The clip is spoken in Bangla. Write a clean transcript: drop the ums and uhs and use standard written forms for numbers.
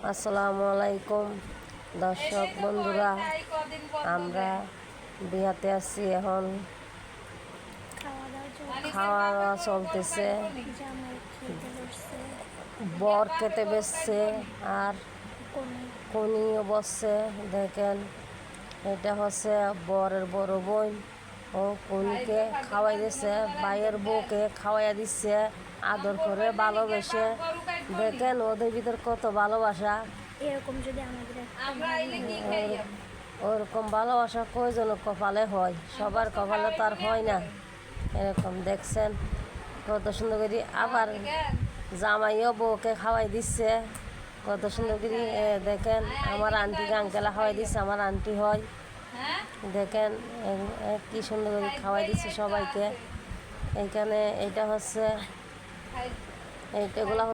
আসসালামু আলাইকুম দর্শক বন্ধুরা, আমরা বিয়াতে আছি। এখন খাওয়া দাওয়া চলতেছে, বর খেতে বসছে আর কনিও বসছে। দেখেন, এটা হচ্ছে বরের বড় বোন, ও কনিকে খাওয়াই দিচ্ছে, ভাইয়ের বউকে খাওয়াইয়া দিচ্ছে আদর করে ভালোবেসে। দেখেন ওদের ভিতর কত ভালোবাসা। এরকম যদি আমাদের ওরকম ভালোবাসা কয়জন কপালে হয়, সবার কপালে তো আর হয় না। এরকম দেখছেন কত সুন্দর করে। আবার জামাইও বউকে খাওয়াই দিচ্ছে কত সুন্দর করে। দেখেন আমার আন্টিকে আঙ্কেলা খাওয়াই দিচ্ছে, আমার আন্টি হয়। দেখেন কি সুন্দর করে খাওয়াই দিচ্ছে সবাইকে। এইখানে এইটা হচ্ছে এইটাগুলা